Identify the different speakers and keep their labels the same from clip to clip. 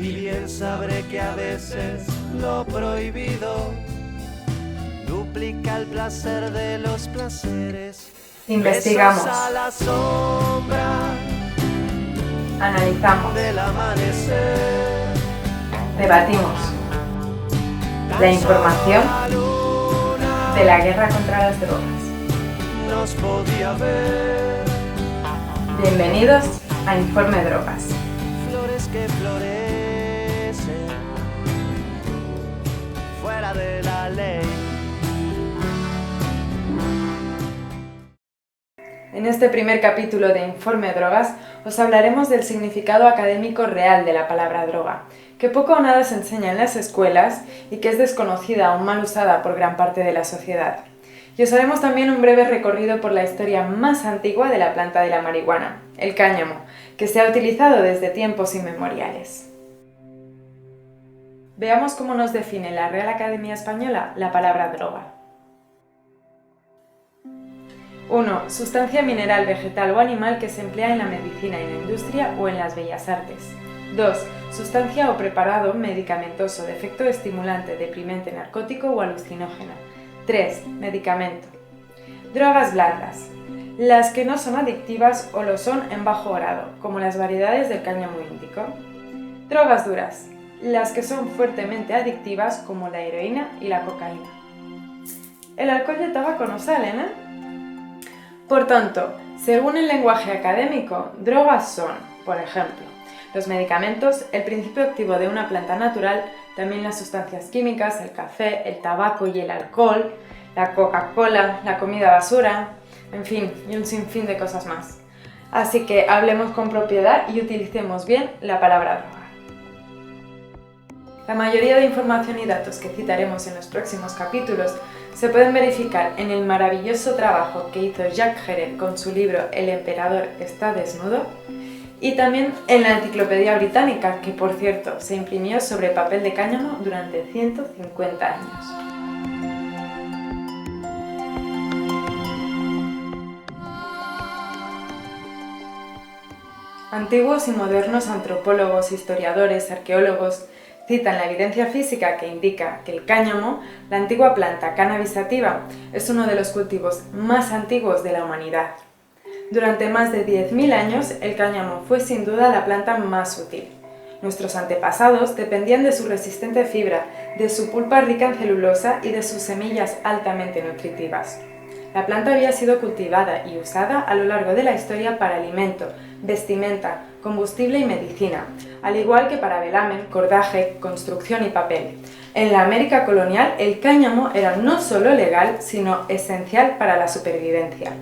Speaker 1: y bien sabré que a veces lo prohibido duplica el placer de los placeres.
Speaker 2: Investigamos,
Speaker 1: Besos a la sombra
Speaker 2: analizamos,
Speaker 1: del amanecer,
Speaker 2: debatimos la información de la guerra contra las drogas.
Speaker 1: nos podía ver.
Speaker 2: Bienvenidos a Informe Drogas.
Speaker 1: Flores que florecen fuera de la ley.
Speaker 2: En este primer capítulo de Informe Drogas os hablaremos del significado académico real de la palabra droga, que poco o nada se enseña en las escuelas y que es desconocida o mal usada por gran parte de la sociedad. Y os haremos también un breve recorrido por la historia más antigua de la planta de la marihuana, el cáñamo, que se ha utilizado desde tiempos inmemoriales. Veamos cómo nos define la Real Academia Española la palabra droga. 1. Sustancia mineral, vegetal o animal que se emplea en la medicina, en la industria o en las bellas artes. 2. Sustancia o preparado medicamentoso de efecto estimulante, deprimente, narcótico o alucinógeno. 3. Medicamento. Drogas blandas. Las que no son adictivas o lo son en bajo grado, como las variedades del cáñamo índico. Drogas duras. Las que son fuertemente adictivas, como la heroína y la cocaína. El alcohol y el tabaco no salen, ¿eh? Por tanto, según el lenguaje académico, drogas son, por ejemplo, los medicamentos, el principio activo de una planta natural, también las sustancias químicas, el café, el tabaco y el alcohol, la Coca-Cola, la comida basura, en fin, y un sinfín de cosas más. Así que hablemos con propiedad y utilicemos bien la palabra droga. La mayoría de información y datos que citaremos en los próximos capítulos se pueden verificar en el maravilloso trabajo que hizo Jacques Gerel con su libro El emperador está desnudo y también en la Enciclopedia Británica, que por cierto se imprimió sobre papel de cáñamo durante 150 años. Antiguos y modernos antropólogos, historiadores, arqueólogos citan la evidencia física que indica que el cáñamo, la antigua planta Cannabis sativa, es uno de los cultivos más antiguos de la humanidad. Durante más de 10.000 años, el cáñamo fue sin duda la planta más útil. Nuestros antepasados dependían de su resistente fibra, de su pulpa rica en celulosa y de sus semillas altamente nutritivas. La planta había sido cultivada y usada a lo largo de la historia para alimento, vestimenta, combustible y medicina, al igual que para velamen, cordaje, construcción y papel. En la América colonial, el cáñamo era no solo legal, sino esencial para la supervivencia.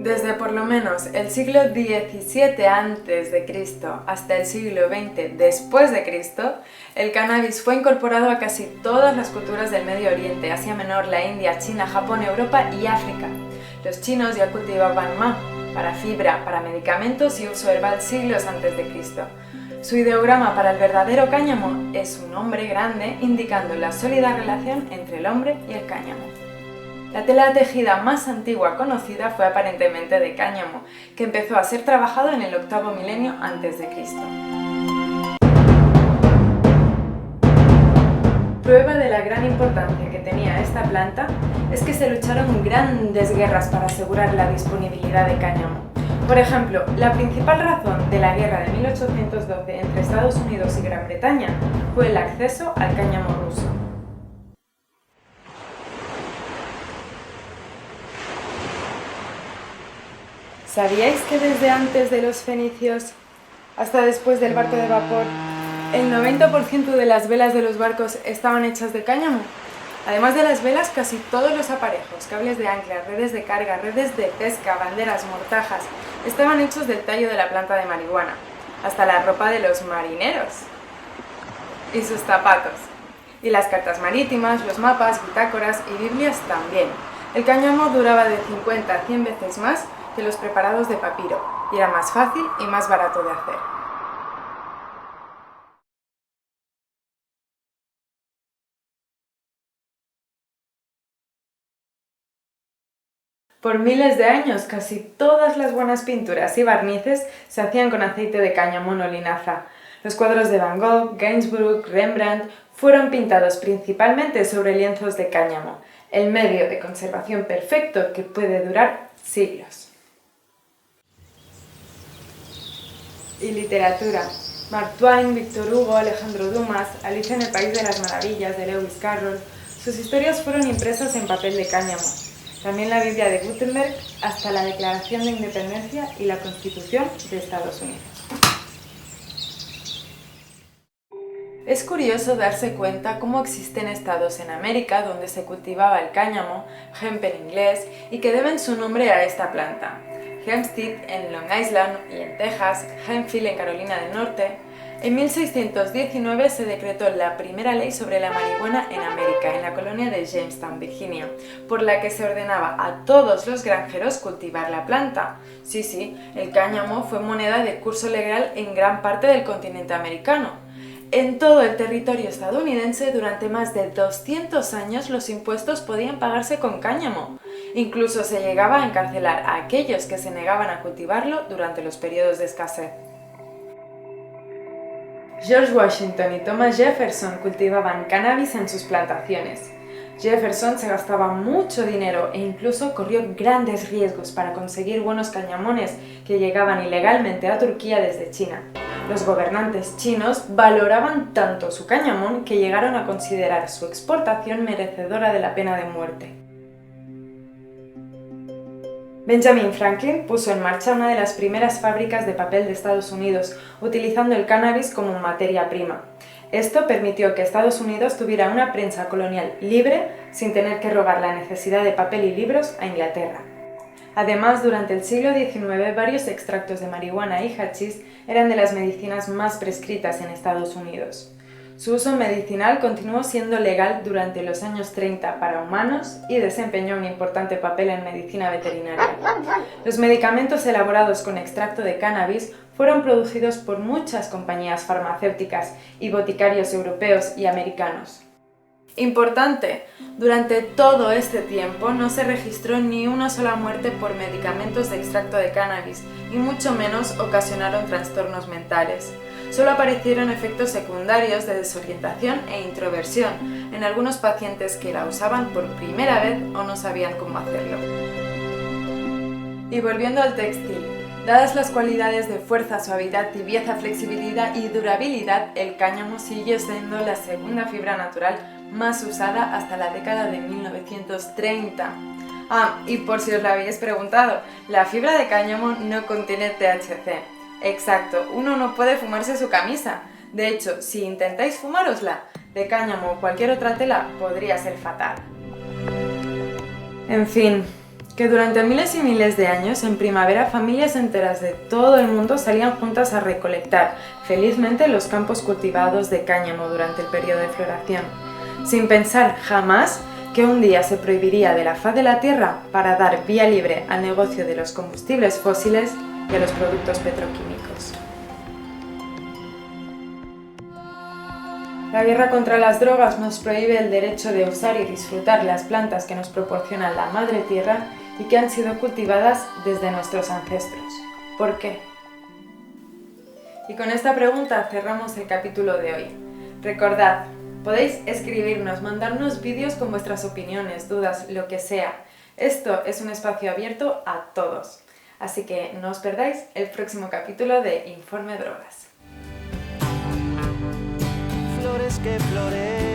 Speaker 2: Desde por lo menos el siglo XVII a.C. hasta el siglo XX después de Cristo, el cannabis fue incorporado a casi todas las culturas del Medio Oriente, Asia Menor, la India, China, Japón, Europa y África. Los chinos ya cultivaban ma para fibra, para medicamentos y uso herbal siglos antes de Cristo. Su ideograma para el verdadero cáñamo es un hombre grande indicando la sólida relación entre el hombre y el cáñamo. La tela tejida más antigua conocida fue aparentemente de cáñamo, que empezó a ser trabajado en el octavo milenio antes de Cristo. Prueba de la gran importancia que tenía esta planta es que se lucharon grandes guerras para asegurar la disponibilidad de cáñamo. Por ejemplo, la principal razón de la guerra de 1812 entre Estados Unidos y Gran Bretaña fue el acceso al cáñamo ruso. ¿Sabíais que desde antes de los fenicios hasta después del barco de vapor, el 90% de las velas de los barcos estaban hechas de cáñamo? Además de las velas, casi todos los aparejos, cables de ancla, redes de carga, redes de pesca, banderas, mortajas, estaban hechos del tallo de la planta de marihuana, hasta la ropa de los marineros y sus zapatos. Y las cartas marítimas, los mapas, bitácoras y biblias también. El cáñamo duraba de 50 a 100 veces más que los preparados de papiro, y era más fácil y más barato de hacer. Por miles de años, casi todas las buenas pinturas y barnices se hacían con aceite de cáñamo o linaza. Los cuadros de Van Gogh, Gainsborough, Rembrandt fueron pintados principalmente sobre lienzos de cáñamo, el medio de conservación perfecto que puede durar siglos. Y literatura. Mark Twain, Victor Hugo, Alejandro Dumas, Alicia en el País de las Maravillas de Lewis Carroll, sus historias fueron impresas en papel de cáñamo. También la Biblia de Gutenberg, hasta la Declaración de Independencia y la Constitución de Estados Unidos. Es curioso darse cuenta cómo existen estados en América donde se cultivaba el cáñamo, hemp en inglés, y que deben su nombre a esta planta. Hempstead en Long Island y en Texas, Hemphill en Carolina del Norte. En 1619 se decretó la primera ley sobre la marihuana en América, en la colonia de Jamestown, Virginia, por la que se ordenaba a todos los granjeros cultivar la planta. Sí, el cáñamo fue moneda de curso legal en gran parte del continente americano. En todo el territorio estadounidense, durante más de 200 años, los impuestos podían pagarse con cáñamo. Incluso se llegaba a encarcelar a aquellos que se negaban a cultivarlo durante los periodos de escasez. George Washington y Thomas Jefferson cultivaban cannabis en sus plantaciones. Jefferson se gastaba mucho dinero e incluso corrió grandes riesgos para conseguir buenos cañamones que llegaban ilegalmente a Turquía desde China. Los gobernantes chinos valoraban tanto su cáñamón que llegaron a considerar su exportación merecedora de la pena de muerte. Benjamin Franklin puso en marcha una de las primeras fábricas de papel de Estados Unidos, utilizando el cannabis como materia prima. Esto permitió que Estados Unidos tuviera una prensa colonial libre, sin tener que robar la necesidad de papel y libros a Inglaterra. Además, durante el siglo XIX, varios extractos de marihuana y hachís eran de las medicinas más prescritas en Estados Unidos. Su uso medicinal continuó siendo legal durante los años 30 para humanos y desempeñó un importante papel en medicina veterinaria. Los medicamentos elaborados con extracto de cannabis fueron producidos por muchas compañías farmacéuticas y boticarios europeos y americanos. Importante, durante todo este tiempo no se registró ni una sola muerte por medicamentos de extracto de cannabis y mucho menos ocasionaron trastornos mentales. Solo aparecieron efectos secundarios de desorientación e introversión en algunos pacientes que la usaban por primera vez o no sabían cómo hacerlo. Y volviendo al textil, dadas las cualidades de fuerza, suavidad, tibieza, flexibilidad y durabilidad, el cáñamo sigue siendo la segunda fibra natural más usada hasta la década de 1930. Y por si os lo habéis preguntado, la fibra de cáñamo no contiene THC. Exacto, uno no puede fumarse su camisa. De hecho, si intentáis fumárosla, de cáñamo o cualquier otra tela, podría ser fatal. En fin, que durante miles y miles de años, en primavera, familias enteras de todo el mundo salían juntas a recolectar felizmente los campos cultivados de cáñamo durante el periodo de floración, sin pensar jamás que un día se prohibiría de la faz de la Tierra para dar vía libre al negocio de los combustibles fósiles y a los productos petroquímicos. La guerra contra las drogas nos prohíbe el derecho de usar y disfrutar las plantas que nos proporciona la Madre Tierra y que han sido cultivadas desde nuestros ancestros. ¿Por qué? Y con esta pregunta cerramos el capítulo de hoy. Recordad, podéis escribirnos, mandarnos vídeos con vuestras opiniones, dudas, lo que sea. Esto es un espacio abierto a todos. Así que no os perdáis el próximo capítulo de Informe Drogas.
Speaker 1: Flores que florecen